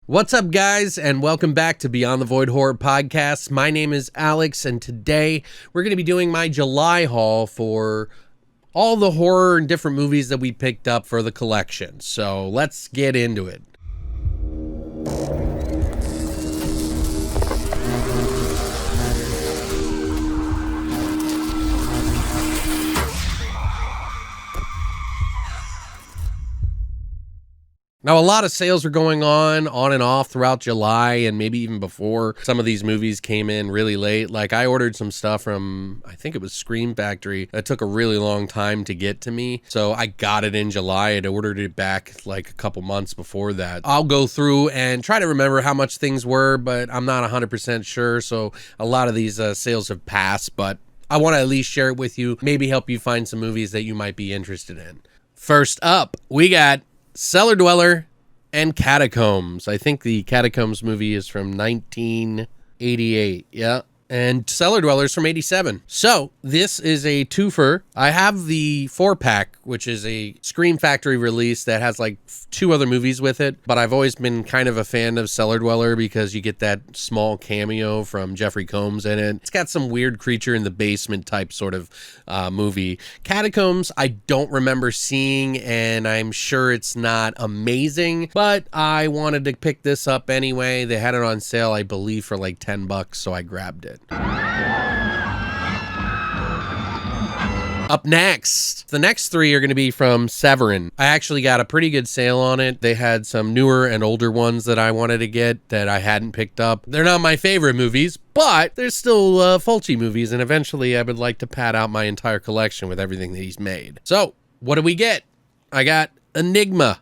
What's up, guys, and welcome back to Beyond the Void Horror Podcast. My name is Alex, and today we're going to be doing my July haul for all the horror and different movies that we picked up for the collection. So let's get into it. Now, a lot of sales are going on and off throughout July and maybe even before. Some of these movies came in really late. Like, I ordered some stuff from, I think it was Scream Factory. That took a really long time to get to me. So I got it in July. I'd ordered it back like a couple months before that. I'll go through and try to remember how much things were, but I'm not 100% sure. So a lot of these sales have passed, but I want to at least share it with you. Maybe help you find some movies that you might be interested in. First up, we got Cellar Dweller and Catacombs. I think the Catacombs movie is from 1988. Yeah. And Cellar Dweller's from 87. So this is a twofer. I have the 4-pack, which is a Scream Factory release that has like 2 other movies with it. But I've always been kind of a fan of Cellar Dweller because you get that small cameo from Jeffrey Combs in it. It's got some weird creature in the basement type sort of movie. Catacombs, I don't remember seeing, and I'm sure it's not amazing, but I wanted to pick this up anyway. They had it on sale, I believe, for like $10, so I grabbed it. Up next, the next 3 are going to be from Severin. I actually got a pretty good sale on it. They had some newer and older ones that I wanted to get that I hadn't picked up. They're not my favorite movies, but they're still Fulci movies, and eventually I would like to pad out my entire collection with everything that he's made. So, what do we get? I got Enigma,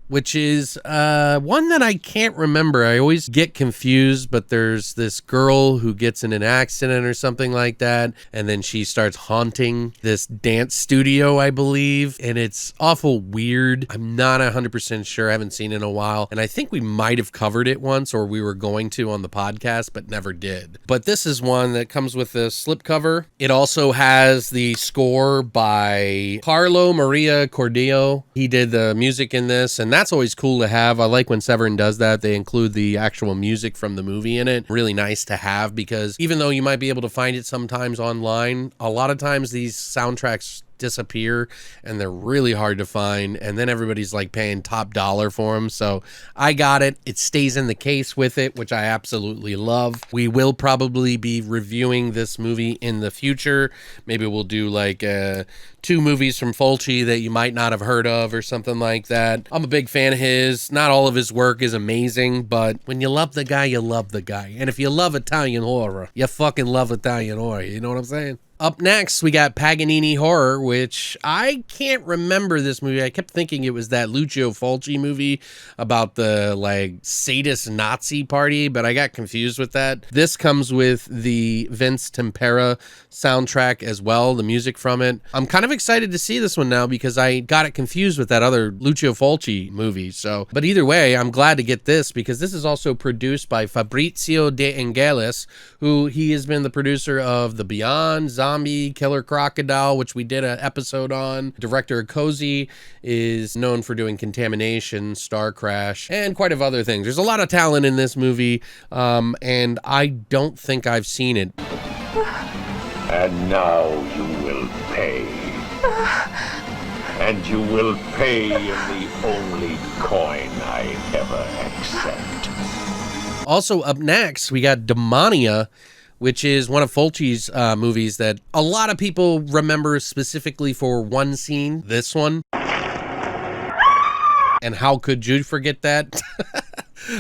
which is one that I can't remember. I always get confused, but there's this girl who gets in an accident or something like that, and then she starts haunting this dance studio, I believe, and it's awful weird. I'm not 100% sure. I haven't seen it in a while, and I think we might have covered it once, or we were going to on the podcast, but never did. But this is one that comes with a slipcover. It also has the score by Carlo Maria Cordillo. He did the music in this, and that's always cool to have. I like when Severin does that. They include the actual music from the movie in it. Really nice to have, because even though you might be able to find it sometimes online, a lot of times these soundtracks disappear and they're really hard to find, and then everybody's like paying top dollar for them. So I got it. It stays in the case with it, which I absolutely love. We will probably be reviewing this movie in the future. Maybe we'll do like 2 movies from Fulci that you might not have heard of or something like that. I'm a big fan of his. Not all of his work is amazing, but when you love the guy, you love the guy. And if you love Italian horror, you fucking love Italian horror. You know what I'm saying? Up next, we got Paganini Horror, which I can't remember this movie. I kept thinking it was that Lucio Fulci movie about the like sadist Nazi party, but I got confused with that. This comes with the Vince Tempera soundtrack as well, the music from it. I'm kind of excited to see this one now because I got it confused with that other Lucio Fulci movie. So, but either way, I'm glad to get this because this is also produced by Fabrizio De Angelis, who he has been the producer of The Beyond, Zombie, Killer Crocodile, which we did an episode on. Director Cozy is known for doing Contamination, Star Crash, and quite a few other things. There's a lot of talent in this movie, and I don't think I've seen it. And now you will pay. And you will pay in the only coin I ever accept. Also up next, we got Demonia, which is one of Fulci's movies that a lot of people remember specifically for one scene, this one. And how could you forget that?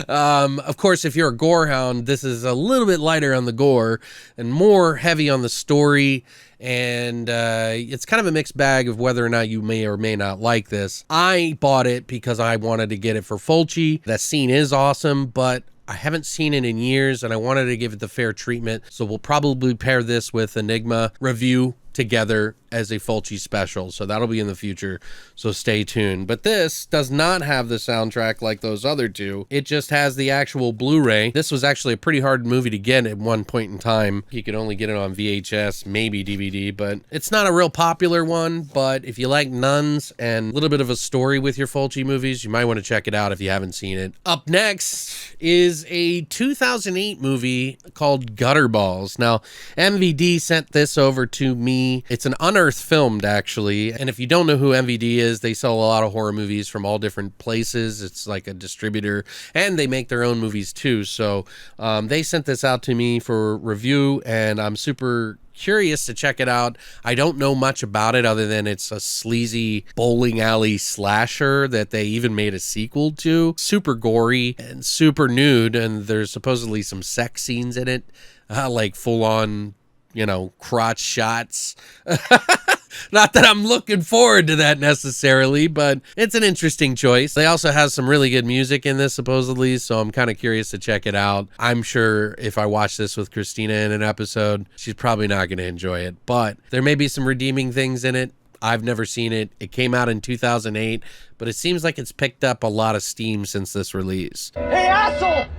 Of course, if you're a gore hound, this is a little bit lighter on the gore and more heavy on the story. And it's kind of a mixed bag of whether or not you may or may not like this. I bought it because I wanted to get it for Fulci. That scene is awesome, but I haven't seen it in years, and I wanted to give it the fair treatment. So we'll probably pair this with Enigma review together as a Fulci special. So that'll be in the future. So stay tuned. But this does not have the soundtrack like those other two. It just has the actual Blu-ray. This was actually a pretty hard movie to get at one point in time. You could only get it on VHS, maybe DVD, but it's not a real popular one. But if you like nuns and a little bit of a story with your Fulci movies, you might want to check it out if you haven't seen it. Up next is a 2008 movie called Gutterballs. Now, MVD sent this over to me. It's an unearthed filmed, actually. And if you don't know who MVD is, they sell a lot of horror movies from all different places. It's like a distributor, and they make their own movies too. So they sent this out to me for review, and I'm super curious to check it out. I don't know much about it other than it's a sleazy bowling alley slasher that they even made a sequel to. Super gory and super nude, and there's supposedly some sex scenes in it, like full-on, you know, crotch shots. Not that I'm looking forward to that necessarily, but it's an interesting choice. They also have some really good music in this, supposedly, so I'm kind of curious to check it out. I'm sure if I watch this with Christina in an episode, she's probably not going to enjoy it, but there may be some redeeming things in it. I've never seen it. It came out in 2008, but it seems like it's picked up a lot of steam since this release. Hey, asshole!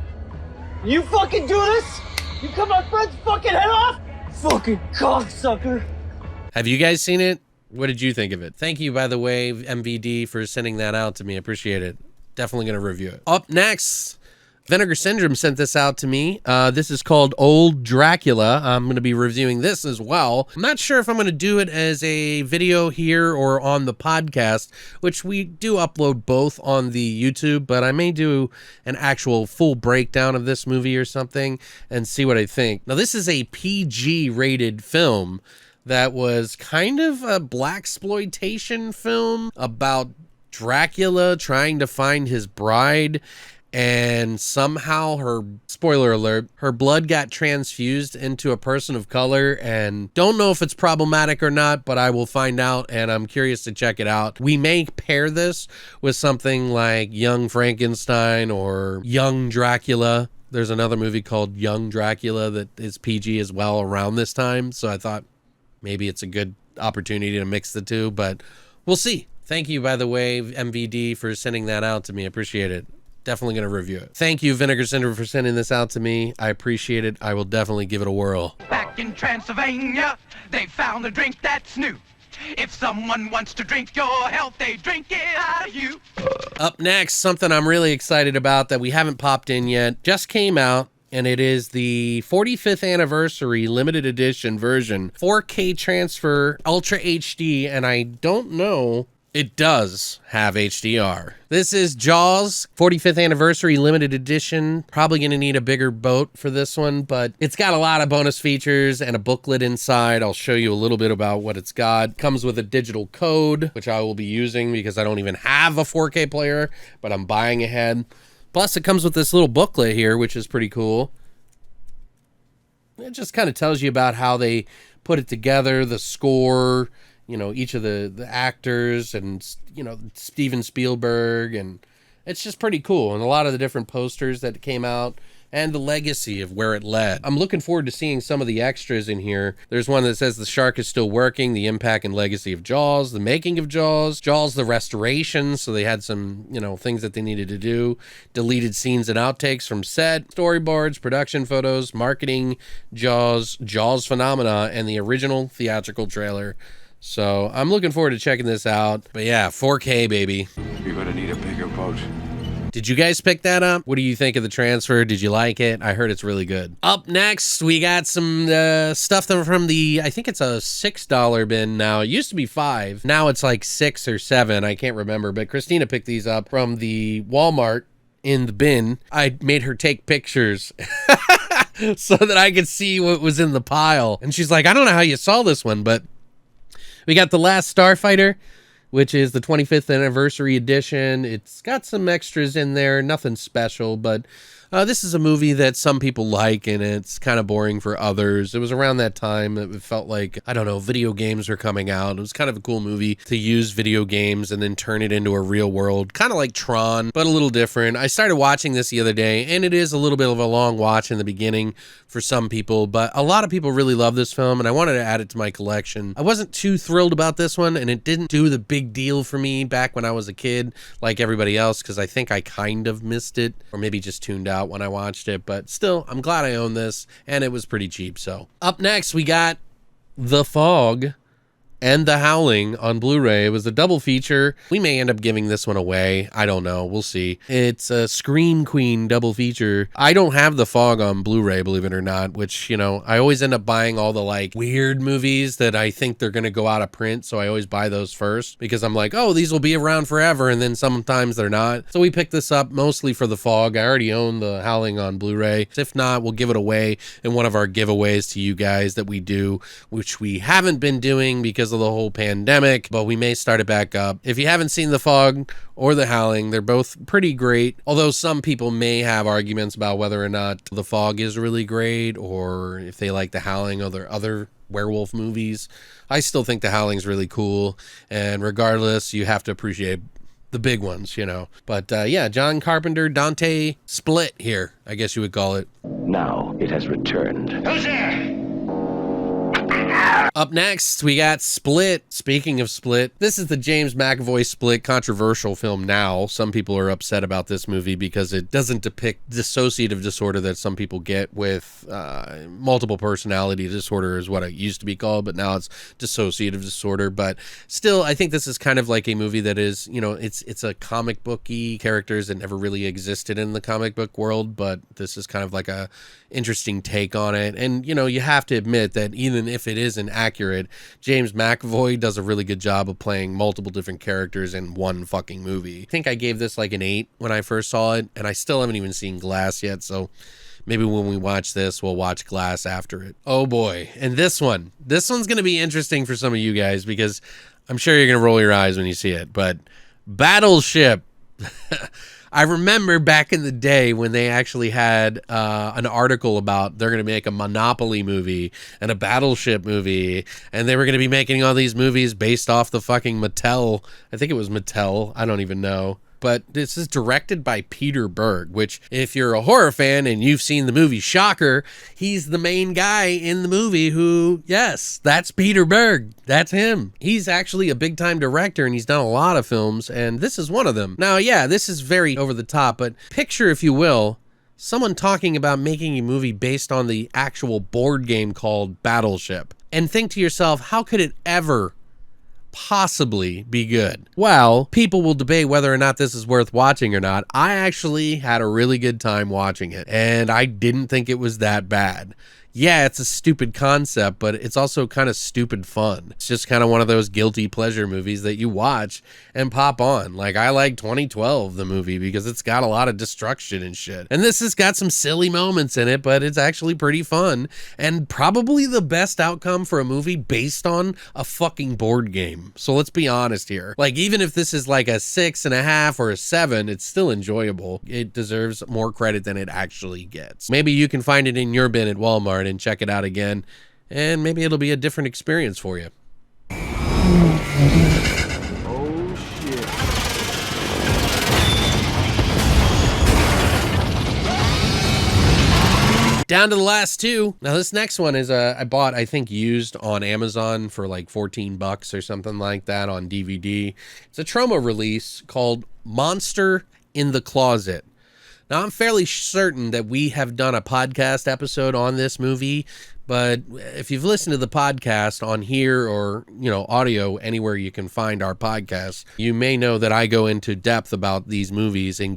You fucking do this? You cut my friend's fucking head off? Fucking cocksucker. Have you guys seen it? What did you think of it? Thank you, by the way, MVD, for sending that out to me. I appreciate it. Definitely going to review it. Up next, Vinegar Syndrome sent this out to me. This is called Old Dracula. I'm going to be reviewing this as well. I'm not sure if I'm going to do it as a video here or on the podcast, which we do upload both on the YouTube, but I may do an actual full breakdown of this movie or something and see what I think. Now, this is a PG-rated film that was kind of a blaxploitation film about Dracula trying to find his bride, and somehow her, spoiler alert, her blood got transfused into a person of color, and don't know if it's problematic or not, but I will find out, and I'm curious to check it out. We may pair this with something like Young Frankenstein or Young Dracula. There's another movie called Young Dracula that is PG as well around this time, so I thought maybe it's a good opportunity to mix the two, but we'll see. Thank you, by the way, MVD, for sending that out to me. I appreciate it. Definitely going to review it. Thank you, Vinegar Syndrome, for sending this out to me. I appreciate it. I will definitely give it a whirl. Back in Transylvania, they found a drink that's new. If someone wants to drink your health, they drink it out of you. Up next, something I'm really excited about that we haven't popped in yet. Just came out. And it is the 45th anniversary limited edition version, 4K transfer, Ultra HD, and I don't know, it does have HDR. This is Jaws 45th anniversary limited edition. Probably going to need a bigger boat for this one, but it's got a lot of bonus features and a booklet inside. I'll show you a little bit about what it's got. Comes with a digital code, which I will be using because I don't even have a 4K player, but I'm buying ahead. Plus, it comes with this little booklet here, which is pretty cool. It just kind of tells you about how they put it together, the score, you know, each of the actors, and, you know, Steven Spielberg, and it's just pretty cool. And a lot of the different posters that came out, and the legacy of where it led. I'm looking forward to seeing some of the extras in here. There's one that says the shark is still working, the impact and legacy of Jaws, the making of Jaws, Jaws the restoration, so they had some, you know, things that they needed to do, deleted scenes and outtakes from set, storyboards, production photos, marketing, Jaws phenomena, and the original theatrical trailer. So I'm looking forward to checking this out. But yeah, 4K, baby. You're gonna need a bigger boat. Did you guys pick that up? What do you think of the transfer? Did you like it? I heard it's really good. Up next, we got some stuff from the, I think it's a $6 bin now. It used to be $5. Now it's like $6 or $7. I can't remember, but Christina picked these up from the Walmart in the bin. I made her take pictures so that I could see what was in the pile. And she's like, I don't know how you saw this one, but we got the Last Starfighter, which is the 25th anniversary edition. It's got some extras in there, nothing special, but This is a movie that some people like, and it's kind of boring for others. It was around that time it felt like, I don't know, video games were coming out. It was kind of a cool movie to use video games and then turn it into a real world, kind of like Tron, but a little different. I started watching this the other day, and it is a little bit of a long watch in the beginning for some people, but a lot of people really love this film, and I wanted to add it to my collection. I wasn't too thrilled about this one, and it didn't do the big deal for me back when I was a kid like everybody else, because I think I kind of missed it, or maybe just tuned out when I watched it, but still, I'm glad I own this, and it was pretty cheap. So up next, we got The Fog and The Howling on Blu-ray. It was a double feature. We may end up giving this one away. I don't know. We'll see. It's a Scream Queen double feature. I don't have The Fog on Blu-ray, believe it or not, which, you know, I always end up buying all the like weird movies that I think they're going to go out of print. So I always buy those first because I'm like, oh, these will be around forever. And then sometimes they're not. So we picked this up mostly for The Fog. I already own The Howling on Blu-ray. If not, we'll give it away in one of our giveaways to you guys that we do, which we haven't been doing because of the whole pandemic, but we may start it back up. If you haven't seen The Fog or The Howling, they're both pretty great, although some people may have arguments about whether or not The Fog is really great or if they like The Howling or their other werewolf movies. I still think The Howling's really cool, and regardless, you have to appreciate the big ones, you know. But yeah, John Carpenter, Dante split here, I guess you would call it. Now it has returned. Who's there? Up next, we got Split. Speaking of Split, this is the James McAvoy Split controversial film now. Some people are upset about this movie because it doesn't depict dissociative disorder that some people get with multiple personality disorder is what it used to be called, but now it's dissociative disorder. But still, I think this is kind of like a movie that is, you know, it's a comic booky characters that never really existed in the comic book world, but this is kind of like a interesting take on it. And, you know, you have to admit that even if it isn't accurate, James McAvoy does a really good job of playing multiple different characters in one fucking movie. I think I gave this like an 8 when I first saw it, and I still haven't even seen Glass yet, so maybe when we watch this, we'll watch Glass after it. Oh boy. And this one's going to be interesting for some of you guys because I'm sure you're going to roll your eyes when you see it, but Battleship. I remember back in the day when they actually had an article about they're going to make a Monopoly movie and a Battleship movie, and they were going to be making all these movies based off the fucking Mattel. I think it was Mattel. I don't even know. But this is directed by Peter Berg, which if you're a horror fan and you've seen the movie Shocker, he's the main guy in the movie who, yes, that's Peter Berg. That's him. He's actually a big time director and he's done a lot of films, and this is one of them. Now, yeah, this is very over the top, but picture, if you will, someone talking about making a movie based on the actual board game called Battleship. And think to yourself, how could it ever possibly be good? Well, people will debate whether or not this is worth watching or not. I actually had a really good time watching it, and I didn't think it was that bad. Yeah, it's a stupid concept, but it's also kind of stupid fun. It's just kind of one of those guilty pleasure movies that you watch and pop on. Like, I like 2012, the movie, because it's got a lot of destruction and shit. And this has got some silly moments in it, but it's actually pretty fun. And probably the best outcome for a movie based on a fucking board game. So let's be honest here. Like, even if this is like a 6.5 or a 7, it's still enjoyable. It deserves more credit than it actually gets. Maybe you can find it in your bin at Walmart and check it out again, and maybe it'll be a different experience for you. Oh shit. Down to the last two. Now this next one is I bought, I think, used on Amazon for like $14 or something like that on DVD. It's a Troma release called Monster in the Closet. Now, I'm fairly certain that we have done a podcast episode on this movie, but if you've listened to the podcast on here or, you know, audio anywhere you can find our podcast, you may know that I go into depth about these movies and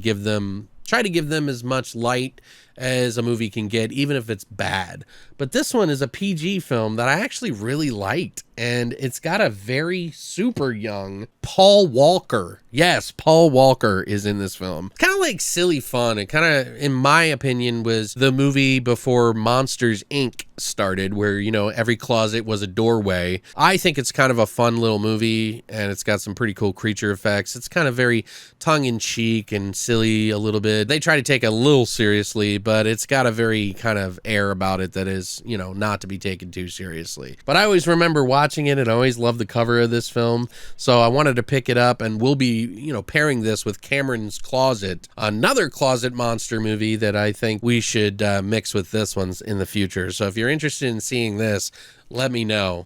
try to give them as much light as a movie can get, even if it's bad. But this one is a PG film that I actually really liked, and it's got a very super young Paul Walker. Yes, Paul Walker is in this film. Kind of like silly fun. It kind of, in my opinion, was the movie before Monsters, Inc. started, where, you know, every closet was a doorway. I think it's kind of a fun little movie, and it's got some pretty cool creature effects. It's kind of very tongue-in-cheek and silly a little bit. They try to take it a little seriously, but it's got a very kind of air about it that is, you know, not to be taken too seriously. But I always remember watching it, and I always loved the cover of this film, so I wanted to pick it up, and we'll be, you know, pairing this with Cameron's Closet, another closet monster movie that I think we should mix with this one in the future. So if you're interested in seeing this, let me know.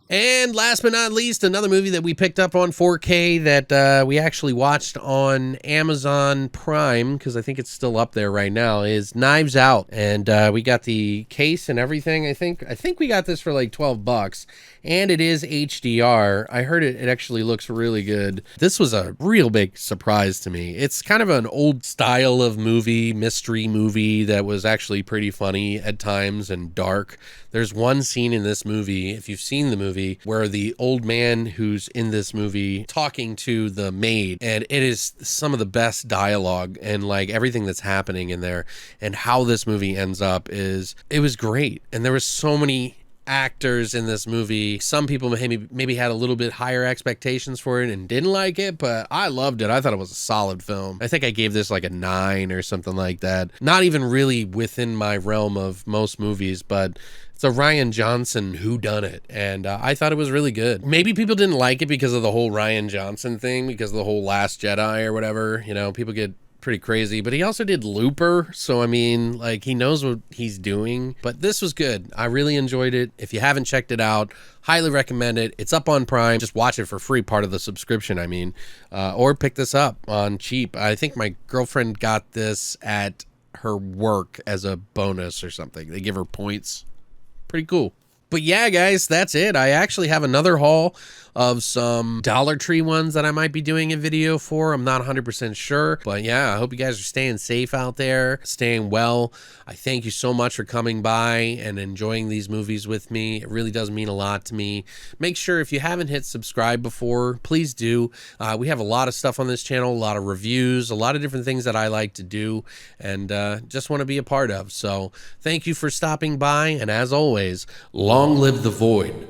And last but not least, another movie that we picked up on 4K that we actually watched on Amazon Prime, because I think it's still up there right now, is Knives Out. And we got the case and everything. I think we got this for like $12, and it is HDR. I heard it actually looks really good. This was a real big surprise to me. It's kind of an old style of movie, mystery movie, that was actually pretty funny at times and dark. There's one scene in this movie, if you've seen the movie, where the old man who's in this movie talking to the maid, and it is some of the best dialogue and like everything that's happening in there, and how this movie ends up it was great. And there was so many actors in this movie. Some people maybe had a little bit higher expectations for it and didn't like it, but I loved it. I thought it was a solid film. I think I gave this like a 9 or something like that. Not even really within my realm of most movies, but it's a Rian Johnson whodunit, and I thought it was really good. Maybe people didn't like it because of the whole Rian Johnson thing, because of the whole Last Jedi or whatever. You know, people get pretty crazy, but he also did Looper, so I mean, like, he knows what he's doing. But this was good. I really enjoyed it. If you haven't checked it out, highly recommend it. It's up on Prime. Just watch it for free, part of the subscription, I mean, or pick this up on cheap. I think my girlfriend got this at her work as a bonus or something. They give her points. Pretty cool. But yeah, guys, that's it. I actually have another haul of some Dollar Tree ones that I might be doing a video for. I'm not 100% sure. But yeah, I hope you guys are staying safe out there, staying well. I thank you so much for coming by and enjoying these movies with me. It really does mean a lot to me. Make sure, if you haven't hit subscribe before, please do. We have a lot of stuff on this channel, a lot of reviews, a lot of different things that I like to do and just want to be a part of. So thank you for stopping by. And as always, long live the void.